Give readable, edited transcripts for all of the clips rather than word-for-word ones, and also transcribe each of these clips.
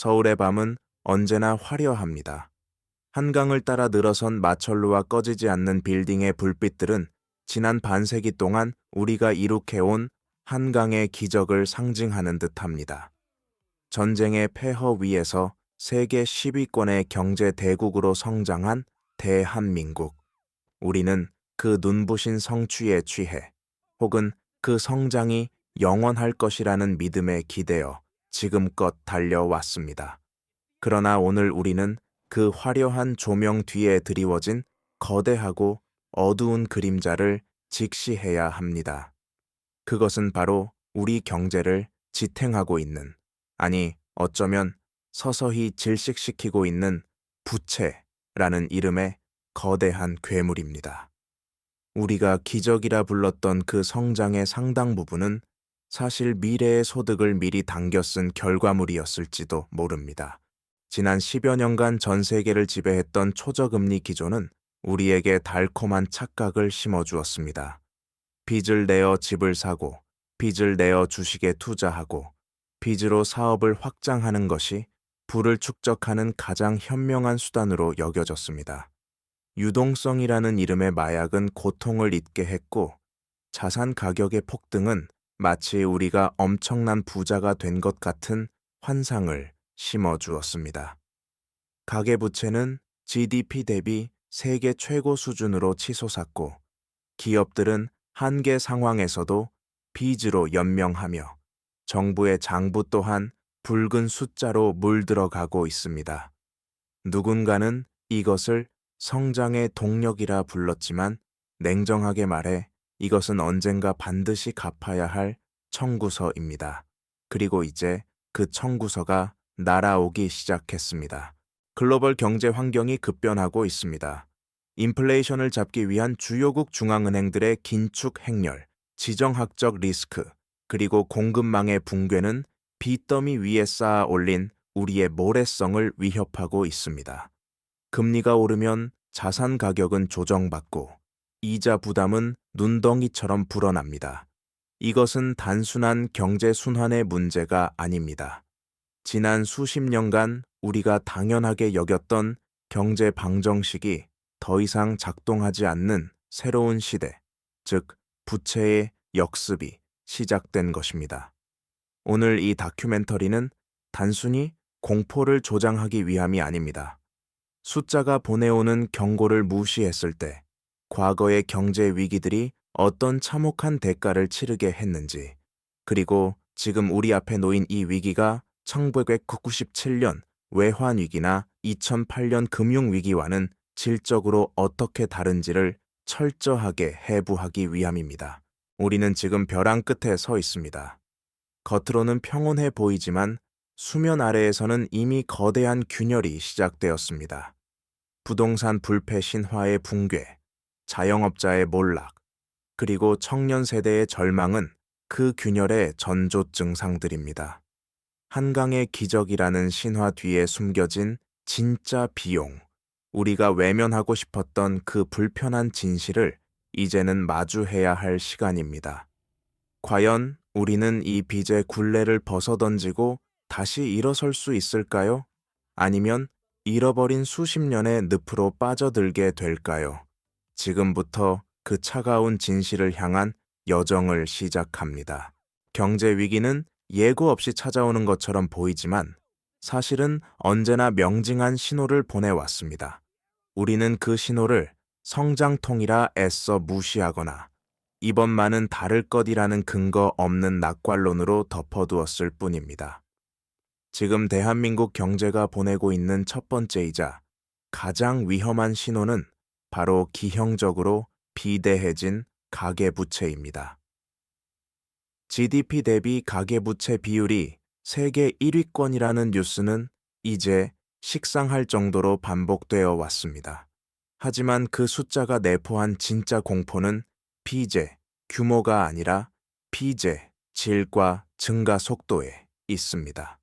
서울의 밤은 언제나 화려합니다. 한강을 따라 늘어선 마천루와 꺼지지 않는 빌딩의 불빛들은 지난 반세기 동안 우리가 이룩해온 한강의 기적을 상징하는 듯합니다. 전쟁의 폐허 위에서 세계 10위권의 경제 대국으로 성장한 대한민국. 우리는 그 눈부신 성취에 취해 혹은 그 성장이 영원할 것이라는 믿음에 기대어 지금껏 달려왔습니다. 그러나 오늘 우리는 그 화려한 조명 뒤에 드리워진 거대하고 어두운 그림자를 직시해야 합니다. 그것은 바로 우리 경제를 지탱하고 있는, 아니 어쩌면 서서히 질식시키고 있는 부채라는 이름의 거대한 괴물입니다. 우리가 기적이라 불렀던 그 성장의 상당 부분은 사실 미래의 소득을 미리 당겨 쓴 결과물이었을지도 모릅니다. 지난 10여 년간 전 세계를 지배했던 초저금리 기조는 우리에게 달콤한 착각을 심어주었습니다. 빚을 내어 집을 사고, 빚을 내어 주식에 투자하고, 빚으로 사업을 확장하는 것이 부를 축적하는 가장 현명한 수단으로 여겨졌습니다. 유동성이라는 이름의 마약은 고통을 잊게 했고, 자산 가격의 폭등은 마치 우리가 엄청난 부자가 된 것 같은 환상을 심어주었습니다. 가계부채는 GDP 대비 세계 최고 수준으로 치솟았고, 기업들은 한계 상황에서도 빚으로 연명하며 정부의 장부 또한 붉은 숫자로 물들어가고 있습니다. 누군가는 이것을 성장의 동력이라 불렀지만 냉정하게 말해 이것은 언젠가 반드시 갚아야 할 청구서입니다. 그리고 이제 그 청구서가 날아오기 시작했습니다. 글로벌 경제 환경이 급변하고 있습니다. 인플레이션을 잡기 위한 주요국 중앙은행들의 긴축 행렬, 지정학적 리스크, 그리고 공급망의 붕괴는 빚더미 위에 쌓아 올린 우리의 모래성을 위협하고 있습니다. 금리가 오르면 자산 가격은 조정받고 이자 부담은 눈덩이처럼 불어납니다. 이것은 단순한 경제 순환의 문제가 아닙니다. 지난 수십 년간 우리가 당연하게 여겼던 경제 방정식이 더 이상 작동하지 않는 새로운 시대, 즉 부채의 역습이 시작된 것입니다. 오늘 이 다큐멘터리는 단순히 공포를 조장하기 위함이 아닙니다. 숫자가 보내오는 경고를 무시했을 때 과거의 경제 위기들이 어떤 참혹한 대가를 치르게 했는지, 그리고 지금 우리 앞에 놓인 이 위기가 1997년 외환위기나 2008년 금융위기와는 질적으로 어떻게 다른지를 철저하게 해부하기 위함입니다. 우리는 지금 벼랑 끝에 서 있습니다. 겉으로는 평온해 보이지만 수면 아래에서는 이미 거대한 균열이 시작되었습니다. 부동산 불패 신화의 붕괴, 자영업자의 몰락, 그리고 청년 세대의 절망은 그 균열의 전조 증상들입니다. 한강의 기적이라는 신화 뒤에 숨겨진 진짜 비용, 우리가 외면하고 싶었던 그 불편한 진실을 이제는 마주해야 할 시간입니다. 과연 우리는 이 빚의 굴레를 벗어던지고 다시 일어설 수 있을까요? 아니면 잃어버린 수십 년의 늪으로 빠져들게 될까요? 지금부터 그 차가운 진실을 향한 여정을 시작합니다. 경제 위기는 예고 없이 찾아오는 것처럼 보이지만 사실은 언제나 명징한 신호를 보내왔습니다. 우리는 그 신호를 성장통이라 애써 무시하거나 이번만은 다를 것이라는 근거 없는 낙관론으로 덮어두었을 뿐입니다. 지금 대한민국 경제가 보내고 있는 첫 번째이자 가장 위험한 신호는 바로 기형적으로 비대해진 가계부채입니다. GDP 대비 가계부채 비율이 세계 1위권이라는 뉴스는 이제 식상할 정도로 반복되어 왔습니다. 하지만 그 숫자가 내포한 진짜 공포는 피제, 규모가 아니라 피제, 질과 증가 속도에 있습니다.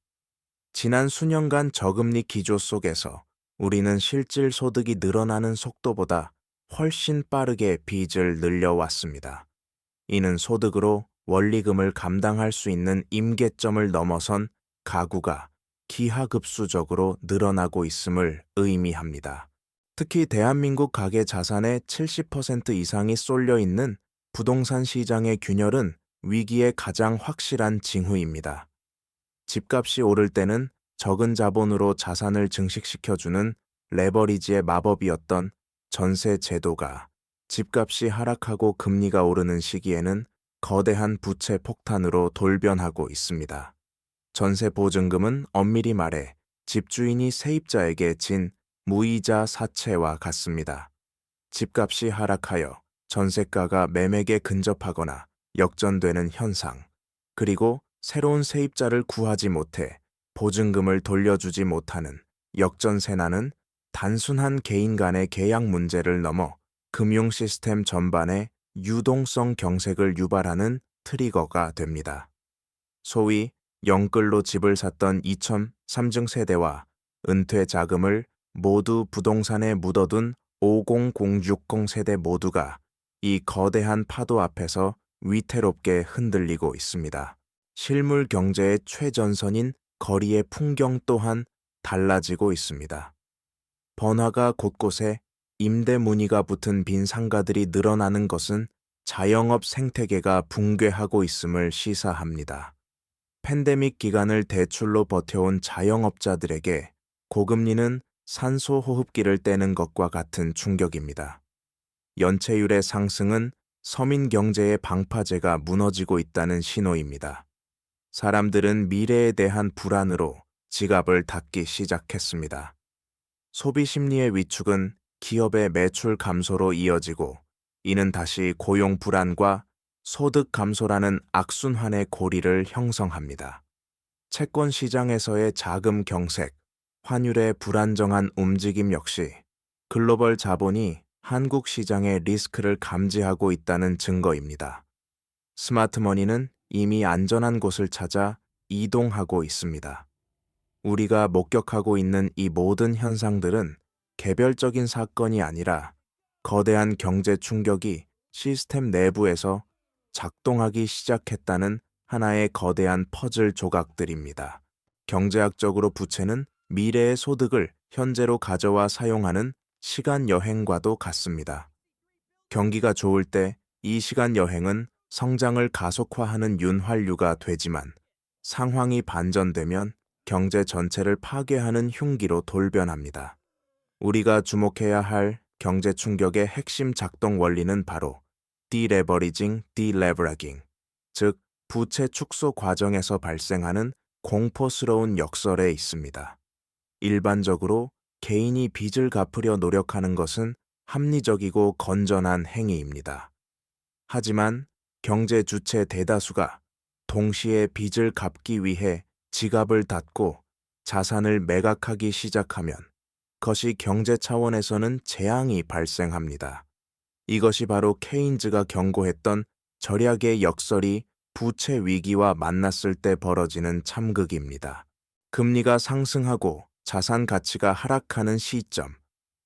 지난 수년간 저금리 기조 속에서 우리는 실질 소득이 늘어나는 속도보다 훨씬 빠르게 빚을 늘려왔습니다. 이는 소득으로 원리금을 감당할 수 있는 임계점을 넘어선 가구가 기하급수적으로 늘어나고 있음을 의미합니다. 특히 대한민국 가계 자산의 70% 이상이 쏠려 있는 부동산 시장의 균열은 위기의 가장 확실한 징후입니다. 집값이 오를 때는 적은 자본으로 자산을 증식시켜주는 레버리지의 마법이었던 전세 제도가 집값이 하락하고 금리가 오르는 시기에는 거대한 부채 폭탄으로 돌변하고 있습니다. 전세 보증금은 엄밀히 말해 집주인이 세입자에게 진 무이자 사채와 같습니다. 집값이 하락하여 전세가가 매매에 근접하거나 역전되는 현상, 그리고 새로운 세입자를 구하지 못해 보증금을 돌려주지 못하는 역전세난은 단순한 개인 간의 계약 문제를 넘어 금융 시스템 전반에 유동성 경색을 유발하는 트리거가 됩니다. 소위 영끌로 집을 샀던 2003층 세대와 은퇴 자금을 모두 부동산에 묻어둔 50060 세대 모두가 이 거대한 파도 앞에서 위태롭게 흔들리고 있습니다. 실물 경제의 최전선인 거리의 풍경 또한 달라지고 있습니다. 번화가 곳곳에 임대 문의가 붙은 빈 상가들이 늘어나는 것은 자영업 생태계가 붕괴하고 있음을 시사합니다. 팬데믹 기간을 대출로 버텨온 자영업자들에게 고금리는 산소 호흡기를 떼는 것과 같은 충격입니다. 연체율의 상승은 서민 경제의 방파제가 무너지고 있다는 신호입니다. 사람들은 미래에 대한 불안으로 지갑을 닫기 시작했습니다. 소비 심리의 위축은 기업의 매출 감소로 이어지고, 이는 다시 고용 불안과 소득 감소라는 악순환의 고리를 형성합니다. 채권 시장에서의 자금 경색, 환율의 불안정한 움직임 역시 글로벌 자본이 한국 시장의 리스크를 감지하고 있다는 증거입니다. 스마트머니는 이미 안전한 곳을 찾아 이동하고 있습니다. 우리가 목격하고 있는 이 모든 현상들은 개별적인 사건이 아니라 거대한 경제 충격이 시스템 내부에서 작동하기 시작했다는 하나의 거대한 퍼즐 조각들입니다. 경제학적으로 부채는 미래의 소득을 현재로 가져와 사용하는 시간 여행과도 같습니다. 경기가 좋을 때 이 시간 여행은 성장을 가속화하는 윤활유가 되지만, 상황이 반전되면 경제 전체를 파괴하는 흉기로 돌변합니다. 우리가 주목해야 할 경제 충격의 핵심 작동 원리는 바로 디레버리징, 디레버리깅, 즉 부채 축소 과정에서 발생하는 공포스러운 역설에 있습니다. 일반적으로 개인이 빚을 갚으려 노력하는 것은 합리적이고 건전한 행위입니다. 하지만 경제 주체 대다수가 동시에 빚을 갚기 위해 지갑을 닫고 자산을 매각하기 시작하면 그것이 경제 차원에서는 재앙이 발생합니다. 이것이 바로 케인즈가 경고했던 절약의 역설이 부채 위기와 만났을 때 벌어지는 참극입니다. 금리가 상승하고 자산 가치가 하락하는 시점,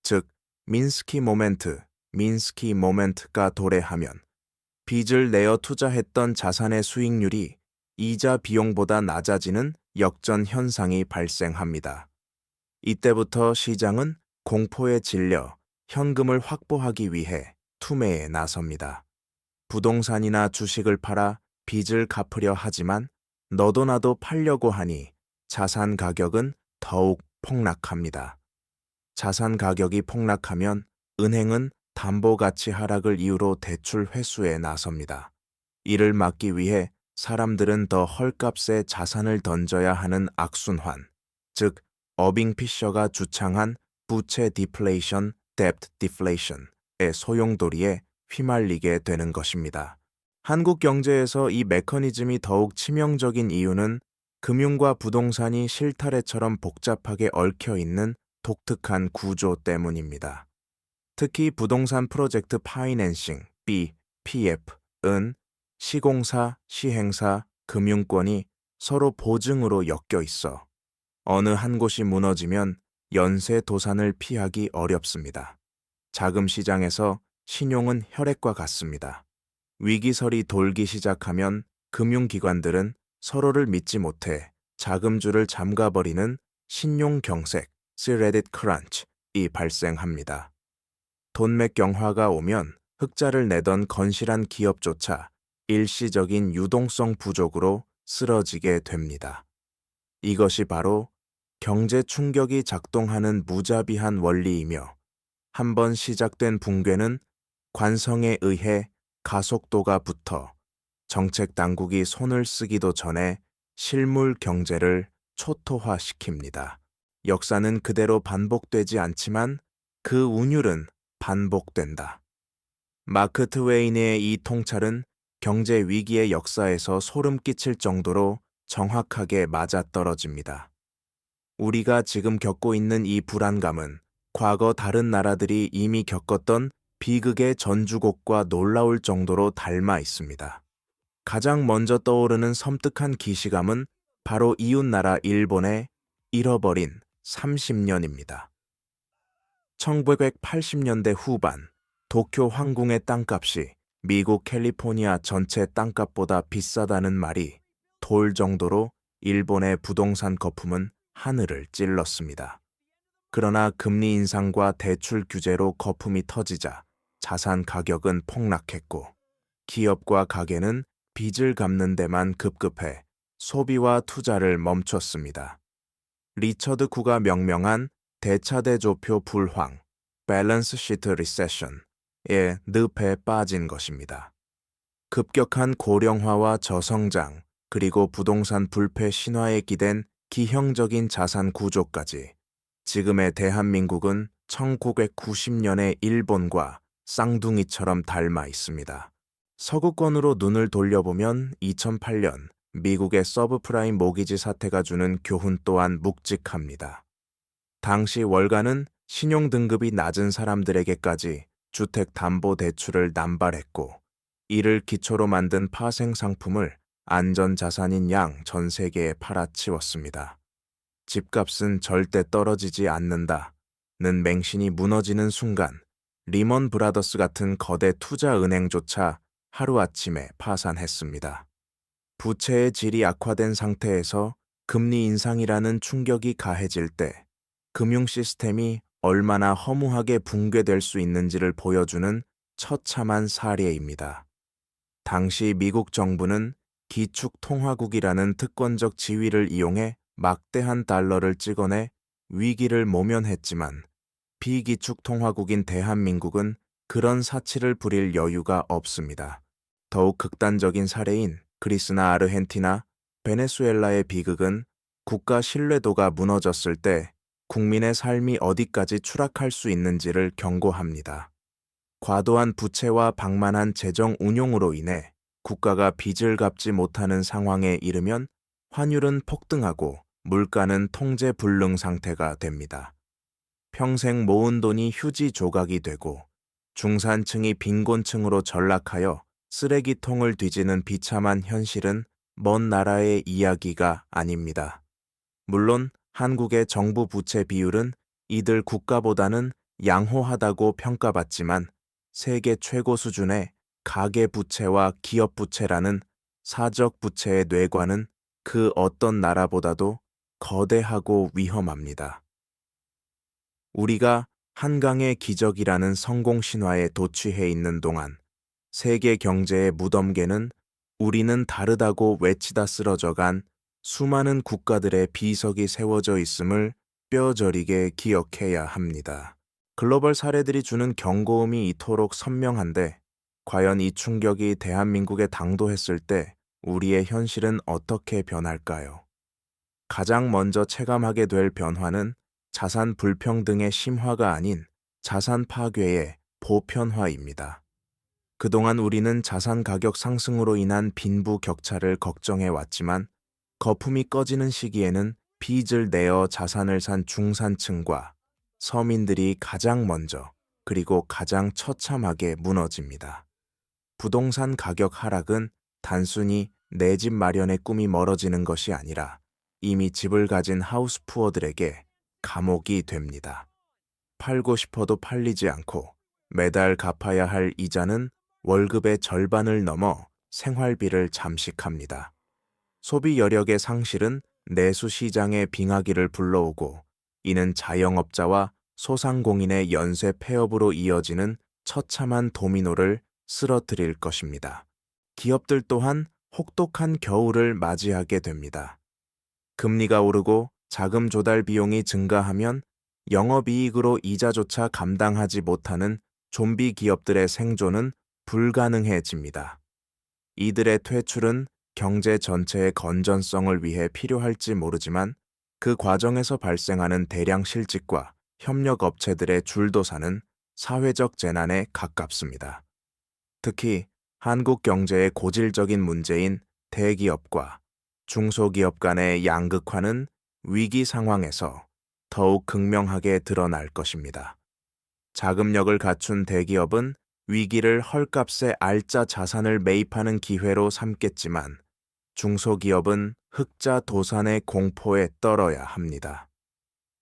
즉 민스키 모멘트가 도래하면 빚을 내어 투자했던 자산의 수익률이 이자 비용보다 낮아지는 역전 현상이 발생합니다. 이때부터 시장은 공포에 질려 현금을 확보하기 위해 투매에 나섭니다. 부동산이나 주식을 팔아 빚을 갚으려 하지만 너도 나도 팔려고 하니 자산 가격은 더욱 폭락합니다. 자산 가격이 폭락하면 은행은 담보 가치 하락을 이유로 대출 회수에 나섭니다. 이를 막기 위해 사람들은 더 헐값에 자산을 던져야 하는 악순환, 즉 어빙 피셔가 주창한 부채 디플레이션, 뎁트 디플레이션의 소용돌이에 휘말리게 되는 것입니다. 한국 경제에서 이 메커니즘이 더욱 치명적인 이유는 금융과 부동산이 실타래처럼 복잡하게 얽혀 있는 독특한 구조 때문입니다. 특히 부동산 프로젝트 파이낸싱, PF은 시공사, 시행사, 금융권이 서로 보증으로 엮여 있어 어느 한 곳이 무너지면 연쇄 도산을 피하기 어렵습니다. 자금 시장에서 신용은 혈액과 같습니다. 위기설이 돌기 시작하면 금융기관들은 서로를 믿지 못해 자금줄을 잠가버리는 신용경색, credit crunch이 발생합니다. 돈맥경화가 오면 흑자를 내던 건실한 기업조차 일시적인 유동성 부족으로 쓰러지게 됩니다. 이것이 바로 경제 충격이 작동하는 무자비한 원리이며 한번 시작된 붕괴는 관성에 의해 가속도가 붙어 정책 당국이 손을 쓰기도 전에 실물 경제를 초토화시킵니다. 역사는 그대로 반복되지 않지만 그 운율은 반복된다. 마크 트웨인의 이 통찰은 경제 위기의 역사에서 소름 끼칠 정도로 정확하게 맞아떨어집니다. 우리가 지금 겪고 있는 이 불안감은 과거 다른 나라들이 이미 겪었던 비극의 전주곡과 놀라울 정도로 닮아 있습니다. 가장 먼저 떠오르는 섬뜩한 기시감은 바로 이웃나라 일본의 잃어버린 30년입니다. 1980년대 후반 도쿄 황궁의 땅값이 미국 캘리포니아 전체 땅값보다 비싸다는 말이 돌 정도로 일본의 부동산 거품은 하늘을 찔렀습니다. 그러나 금리 인상과 대출 규제로 거품이 터지자 자산 가격은 폭락했고 기업과 가게는 빚을 갚는 데만 급급해 소비와 투자를 멈췄습니다. 리처드 쿠가 명명한 대차대조표 불황, 밸런스 시트 리세션의 늪에 빠진 것입니다. 급격한 고령화와 저성장, 그리고 부동산 불패 신화에 기댄 기형적인 자산 구조까지 지금의 대한민국은 1990년의 일본과 쌍둥이처럼 닮아 있습니다. 서구권으로 눈을 돌려보면 2008년 미국의 서브프라임 모기지 사태가 주는 교훈 또한 묵직합니다. 당시 월가는 신용등급이 낮은 사람들에게까지 주택담보대출을 남발했고 이를 기초로 만든 파생상품을 안전자산인 양 전 세계에 팔아치웠습니다. 집값은 절대 떨어지지 않는다는 맹신이 무너지는 순간 리먼 브라더스 같은 거대 투자은행조차 하루아침에 파산했습니다. 부채의 질이 악화된 상태에서 금리 인상이라는 충격이 가해질 때 금융 시스템이 얼마나 허무하게 붕괴될 수 있는지를 보여주는 처참한 사례입니다. 당시 미국 정부는 기축통화국이라는 특권적 지위를 이용해 막대한 달러를 찍어내 위기를 모면했지만 비기축통화국인 대한민국은 그런 사치를 부릴 여유가 없습니다. 더욱 극단적인 사례인 그리스나 아르헨티나, 베네수엘라의 비극은 국가 신뢰도가 무너졌을 때 국민의 삶이 어디까지 추락할 수 있는지를 경고합니다. 과도한 부채와 방만한 재정 운용으로 인해 국가가 빚을 갚지 못하는 상황에 이르면 환율은 폭등하고 물가는 통제 불능 상태가 됩니다. 평생 모은 돈이 휴지 조각이 되고 중산층이 빈곤층으로 전락하여 쓰레기통을 뒤지는 비참한 현실은 먼 나라의 이야기가 아닙니다. 물론 한국의 정부 부채 비율은 이들 국가보다는 양호하다고 평가받지만 세계 최고 수준의 가계 부채와 기업 부채라는 사적 부채의 뇌관은 그 어떤 나라보다도 거대하고 위험합니다. 우리가 한강의 기적이라는 성공 신화에 도취해 있는 동안 세계 경제의 무덤계는 우리는 다르다고 외치다 쓰러져간 수많은 국가들의 비석이 세워져 있음을 뼈저리게 기억해야 합니다. 글로벌 사례들이 주는 경고음이 이토록 선명한데 과연 이 충격이 대한민국에 당도했을 때 우리의 현실은 어떻게 변할까요? 가장 먼저 체감하게 될 변화는 자산 불평등의 심화가 아닌 자산 파괴의 보편화입니다. 그동안 우리는 자산 가격 상승으로 인한 빈부 격차를 걱정해 왔지만 거품이 꺼지는 시기에는 빚을 내어 자산을 산 중산층과 서민들이 가장 먼저 그리고 가장 처참하게 무너집니다. 부동산 가격 하락은 단순히 내 집 마련의 꿈이 멀어지는 것이 아니라 이미 집을 가진 하우스푸어들에게 감옥이 됩니다. 팔고 싶어도 팔리지 않고 매달 갚아야 할 이자는 월급의 절반을 넘어 생활비를 잠식합니다. 소비 여력의 상실은 내수 시장의 빙하기를 불러오고 이는 자영업자와 소상공인의 연쇄 폐업으로 이어지는 처참한 도미노를 쓰러뜨릴 것입니다. 기업들 또한 혹독한 겨울을 맞이하게 됩니다. 금리가 오르고 자금 조달 비용이 증가하면 영업이익으로 이자조차 감당하지 못하는 좀비 기업들의 생존은 불가능해집니다. 이들의 퇴출은 경제 전체의 건전성을 위해 필요할지 모르지만 그 과정에서 발생하는 대량 실직과 협력업체들의 줄도사는 사회적 재난에 가깝습니다. 특히 한국 경제의 고질적인 문제인 대기업과 중소기업 간의 양극화는 위기 상황에서 더욱 극명하게 드러날 것입니다. 자금력을 갖춘 대기업은 위기를 헐값에 알짜 자산을 매입하는 기회로 삼겠지만 중소기업은 흑자 도산의 공포에 떨어야 합니다.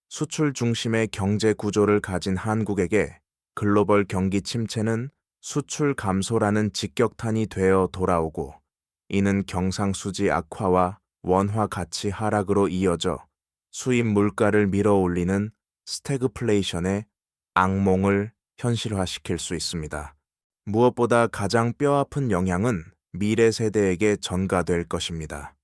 수출 중심의 경제 구조를 가진 한국에게 글로벌 경기 침체는 수출 감소라는 직격탄이 되어 돌아오고 이는 경상수지 악화와 원화 가치 하락으로 이어져 수입 물가를 밀어올리는 스태그플레이션의 악몽을 현실화시킬 수 있습니다. 무엇보다 가장 뼈아픈 영향은 미래 세대에게 전가될 것입니다.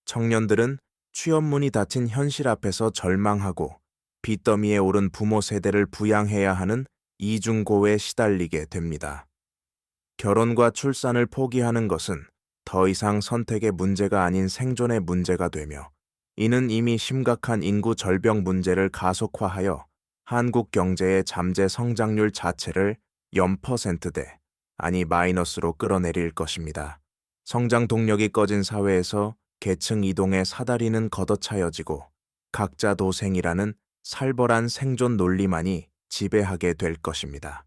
청년들은 취업문이 닫힌 현실 앞에서 절망하고 빚더미에 오른 부모 세대를 부양해야 하는 이중고에 시달리게 됩니다. 결혼과 출산을 포기하는 것은 더 이상 선택의 문제가 아닌 생존의 문제가 되며 이는 이미 심각한 인구 절벽 문제를 가속화하여 한국 경제의 잠재 성장률 자체를 0%대, 아니 마이너스로 끌어내릴 것입니다. 성장 동력이 꺼진 사회에서 계층 이동의 사다리는 걷어차여지고 각자 도생이라는 살벌한 생존 논리만이 지배하게 될 것입니다.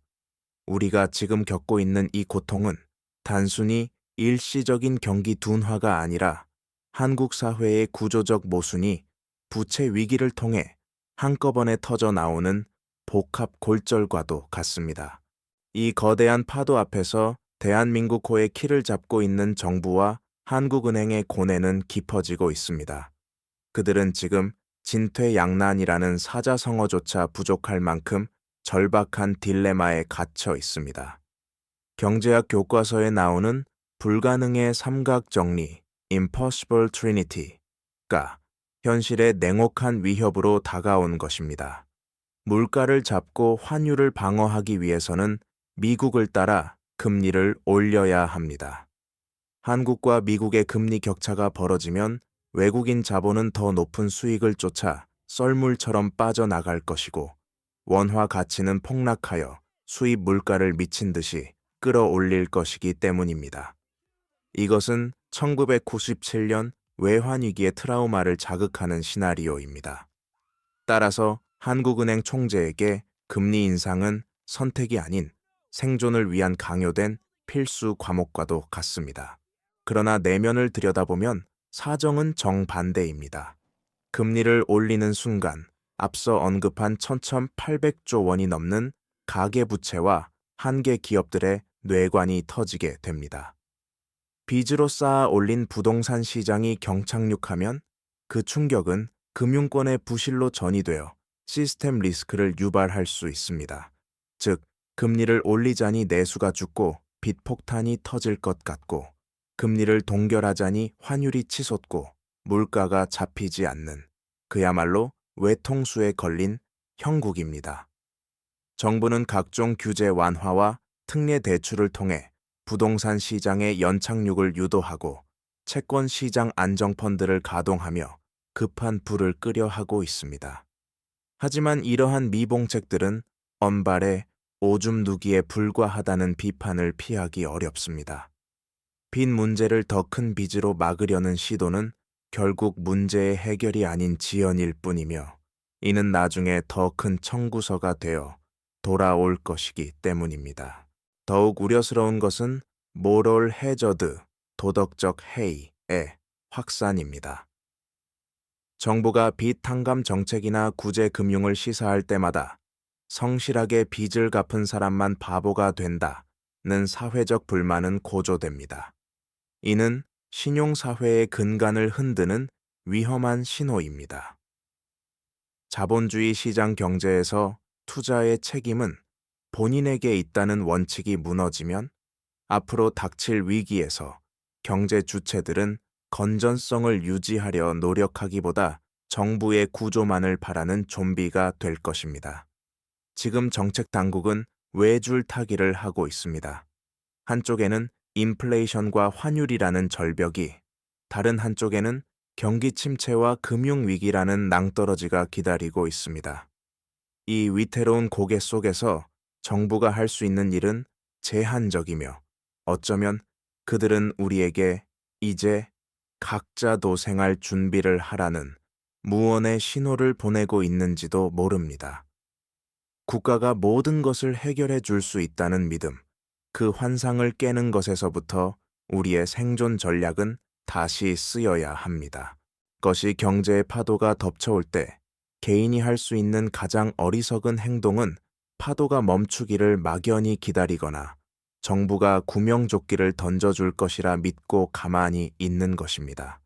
우리가 지금 겪고 있는 이 고통은 단순히 일시적인 경기 둔화가 아니라 한국 사회의 구조적 모순이 부채 위기를 통해 한꺼번에 터져 나오는 복합 골절과도 같습니다. 이 거대한 파도 앞에서 대한민국호의 키를 잡고 있는 정부와 한국은행의 고뇌는 깊어지고 있습니다. 그들은 지금 진퇴양난이라는 사자성어조차 부족할 만큼 절박한 딜레마에 갇혀 있습니다. 경제학 교과서에 나오는 불가능의 삼각정리, Impossible Trinity가 현실의 냉혹한 위협으로 다가온 것입니다. 물가를 잡고 환율을 방어하기 위해서는 미국을 따라 금리를 올려야 합니다. 한국과 미국의 금리 격차가 벌어지면 외국인 자본은 더 높은 수익을 쫓아 썰물처럼 빠져나갈 것이고 원화 가치는 폭락하여 수입 물가를 미친 듯이 끌어올릴 것이기 때문입니다. 이것은 1997년 외환위기의 트라우마를 자극하는 시나리오입니다. 따라서 한국은행 총재에게 금리 인상은 선택이 아닌 생존을 위한 강요된 필수 과목과도 같습니다. 그러나 내면을 들여다보면 사정은 정반대입니다. 금리를 올리는 순간 앞서 언급한 1,800조 원이 넘는 가계부채와 한계 기업들의 뇌관이 터지게 됩니다. 빚으로 쌓아 올린 부동산 시장이 경착륙하면 그 충격은 금융권의 부실로 전이되어 시스템 리스크를 유발할 수 있습니다. 즉, 금리를 올리자니 내수가 죽고 빚 폭탄이 터질 것 같고 금리를 동결하자니 환율이 치솟고 물가가 잡히지 않는 그야말로 외통수에 걸린 형국입니다. 정부는 각종 규제 완화와 특례 대출을 통해 부동산 시장의 연착륙을 유도하고 채권 시장 안정펀드를 가동하며 급한 불을 끄려 하고 있습니다. 하지만 이러한 미봉책들은 언발의 오줌 누기에 불과하다는 비판을 피하기 어렵습니다. 빚 문제를 더 큰 빚으로 막으려는 시도는 결국 문제의 해결이 아닌 지연일 뿐이며 이는 나중에 더 큰 청구서가 되어 돌아올 것이기 때문입니다. 더욱 우려스러운 것은 모럴 해저드, 도덕적 해이의 확산입니다. 정부가 빚 탕감 정책이나 구제 금융을 시사할 때마다 성실하게 빚을 갚은 사람만 바보가 된다는 사회적 불만은 고조됩니다. 이는 신용사회의 근간을 흔드는 위험한 신호입니다. 자본주의 시장 경제에서 투자의 책임은 본인에게 있다는 원칙이 무너지면 앞으로 닥칠 위기에서 경제 주체들은 건전성을 유지하려 노력하기보다 정부의 구조만을 바라는 좀비가 될 것입니다. 지금 정책 당국은 외줄 타기를 하고 있습니다. 한쪽에는 인플레이션과 환율이라는 절벽이, 다른 한쪽에는 경기 침체와 금융 위기라는 낭떠러지가 기다리고 있습니다. 이 위태로운 고개 속에서 정부가 할 수 있는 일은 제한적이며 어쩌면 그들은 우리에게 이제 각자 도생할 준비를 하라는 무언의 신호를 보내고 있는지도 모릅니다. 국가가 모든 것을 해결해 줄 수 있다는 믿음, 그 환상을 깨는 것에서부터 우리의 생존 전략은 다시 쓰여야 합니다. 그것이 경제의 파도가 덮쳐올 때 개인이 할 수 있는 가장 어리석은 행동은 파도가 멈추기를 막연히 기다리거나 정부가 구명조끼를 던져줄 것이라 믿고 가만히 있는 것입니다.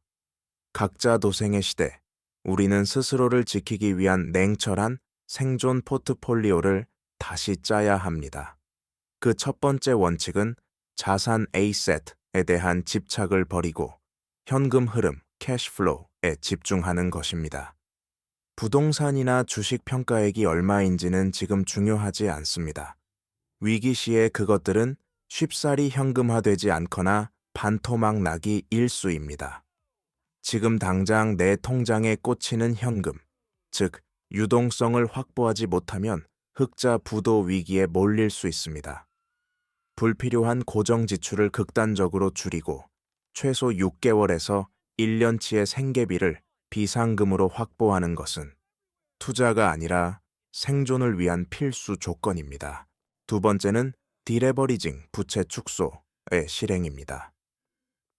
각자 도생의 시대, 우리는 스스로를 지키기 위한 냉철한 생존 포트폴리오를 다시 짜야 합니다. 그 첫 번째 원칙은 자산 A셋에 대한 집착을 버리고 현금 흐름, 캐시플로우에 집중하는 것입니다. 부동산이나 주식 평가액이 얼마인지는 지금 중요하지 않습니다. 위기 시에 그것들은 쉽사리 현금화되지 않거나 반토막 나기 일쑤입니다. 지금 당장 내 통장에 꽂히는 현금, 즉 유동성을 확보하지 못하면 흑자 부도 위기에 몰릴 수 있습니다. 불필요한 고정 지출을 극단적으로 줄이고 최소 6개월에서 1년치의 생계비를 비상금으로 확보하는 것은 투자가 아니라 생존을 위한 필수 조건입니다. 두 번째는 디레버리징, 부채 축소의 실행입니다.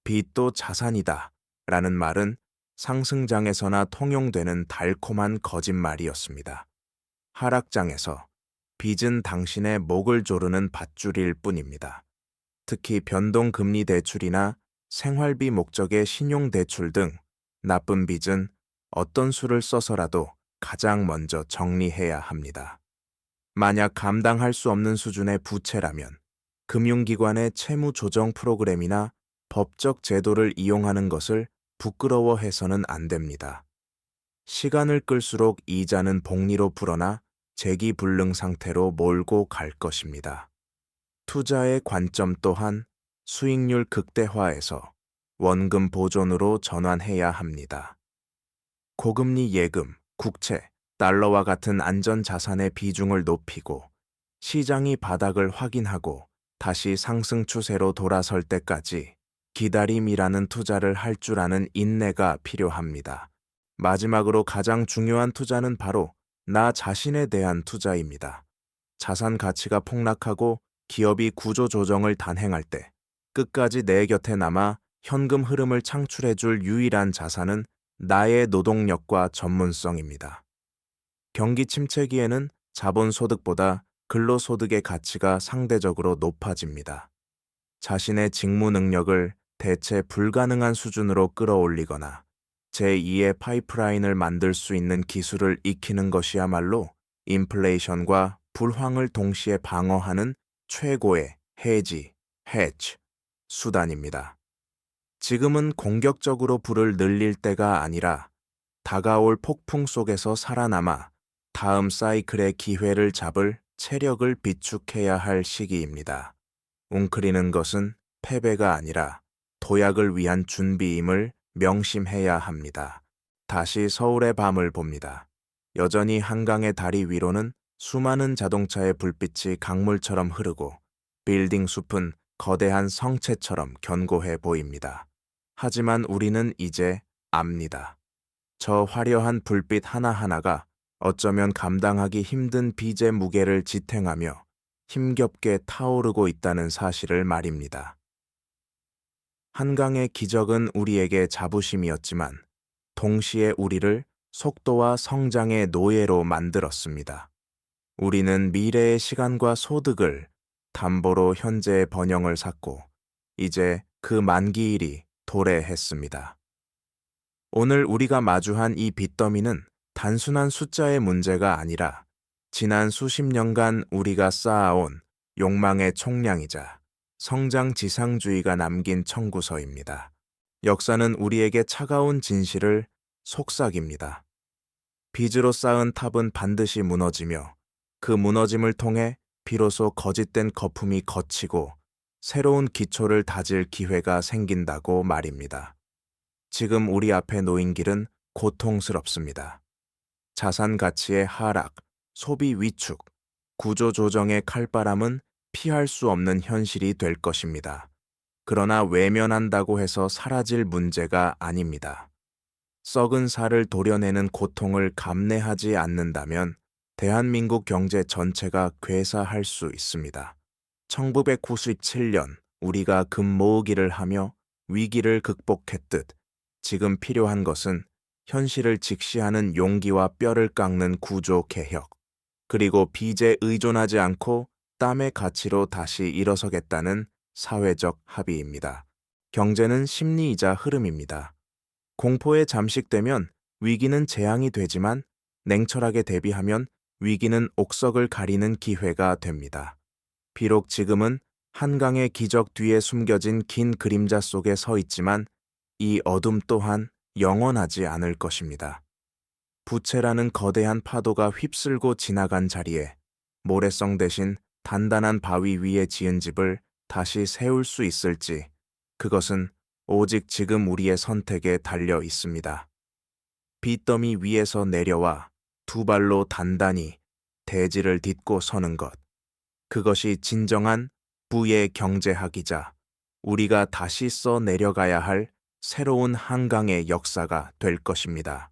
빚도 자산이다 라는 말은 상승장에서나 통용되는 달콤한 거짓말이었습니다. 하락장에서 빚은 당신의 목을 조르는 밧줄일 뿐입니다. 특히 변동금리 대출이나 생활비 목적의 신용대출 등 나쁜 빚은 어떤 수를 써서라도 가장 먼저 정리해야 합니다. 만약 감당할 수 없는 수준의 부채라면 금융기관의 채무 조정 프로그램이나 법적 제도를 이용하는 것을 부끄러워해서는 안 됩니다. 시간을 끌수록 이자는 복리로 불어나 재기불능 상태로 몰고 갈 것입니다. 투자의 관점 또한 수익률 극대화에서 원금 보존으로 전환해야 합니다. 고금리 예금, 국채, 달러와 같은 안전자산의 비중을 높이고 시장이 바닥을 확인하고 다시 상승 추세로 돌아설 때까지 기다림이라는 투자를 할 줄 아는 인내가 필요합니다. 마지막으로 가장 중요한 투자는 바로 나 자신에 대한 투자입니다. 자산 가치가 폭락하고 기업이 구조조정을 단행할 때 끝까지 내 곁에 남아 현금 흐름을 창출해줄 유일한 자산은 나의 노동력과 전문성입니다. 경기 침체기에는 자본소득보다 근로소득의 가치가 상대적으로 높아집니다. 자신의 직무 능력을 대체 불가능한 수준으로 끌어올리거나 제2의 파이프라인을 만들 수 있는 기술을 익히는 것이야말로 인플레이션과 불황을 동시에 방어하는 최고의 헤지 수단입니다. 지금은 공격적으로 불을 늘릴 때가 아니라 다가올 폭풍 속에서 살아남아 다음 사이클의 기회를 잡을 체력을 비축해야 할 시기입니다. 웅크리는 것은 패배가 아니라 도약을 위한 준비임을 명심해야 합니다. 다시 서울의 밤을 봅니다. 여전히 한강의 다리 위로는 수많은 자동차의 불빛이 강물처럼 흐르고 빌딩 숲은 거대한 성체처럼 견고해 보입니다. 하지만 우리는 이제 압니다. 저 화려한 불빛 하나하나가 어쩌면 감당하기 힘든 빚의 무게를 지탱하며 힘겹게 타오르고 있다는 사실을 말입니다. 한강의 기적은 우리에게 자부심이었지만 동시에 우리를 속도와 성장의 노예로 만들었습니다. 우리는 미래의 시간과 소득을 담보로 현재의 번영을 샀고 이제 그 만기일이 도래했습니다. 오늘 우리가 마주한 이 빚더미는 단순한 숫자의 문제가 아니라 지난 수십 년간 우리가 쌓아온 욕망의 총량이자 성장 지상주의가 남긴 청구서입니다. 역사는 우리에게 차가운 진실을 속삭입니다. 빚으로 쌓은 탑은 반드시 무너지며 그 무너짐을 통해 비로소 거짓된 거품이 걷히고 새로운 기초를 다질 기회가 생긴다고 말입니다. 지금 우리 앞에 놓인 길은 고통스럽습니다. 자산 가치의 하락, 소비 위축, 구조 조정의 칼바람은 피할 수 없는 현실이 될 것입니다. 그러나 외면한다고 해서 사라질 문제가 아닙니다. 썩은 살을 도려내는 고통을 감내하지 않는다면 대한민국 경제 전체가 괴사할 수 있습니다. 1997년 우리가 금 모으기를 하며 위기를 극복했듯 지금 필요한 것은 현실을 직시하는 용기와 뼈를 깎는 구조 개혁, 그리고 빚에 의존하지 않고 땀의 가치로 다시 일어서겠다는 사회적 합의입니다. 경제는 심리이자 흐름입니다. 공포에 잠식되면 위기는 재앙이 되지만 냉철하게 대비하면 위기는 옥석을 가리는 기회가 됩니다. 비록 지금은 한강의 기적 뒤에 숨겨진 긴 그림자 속에 서 있지만 이 어둠 또한 영원하지 않을 것입니다. 부채라는 거대한 파도가 휩쓸고 지나간 자리에 모래성 대신 단단한 바위 위에 지은 집을 다시 세울 수 있을지, 그것은 오직 지금 우리의 선택에 달려 있습니다. 빚더미 위에서 내려와 두 발로 단단히 대지를 딛고 서는 것. 그것이 진정한 부의 경제학이자 우리가 다시 써 내려가야 할 새로운 한강의 역사가 될 것입니다.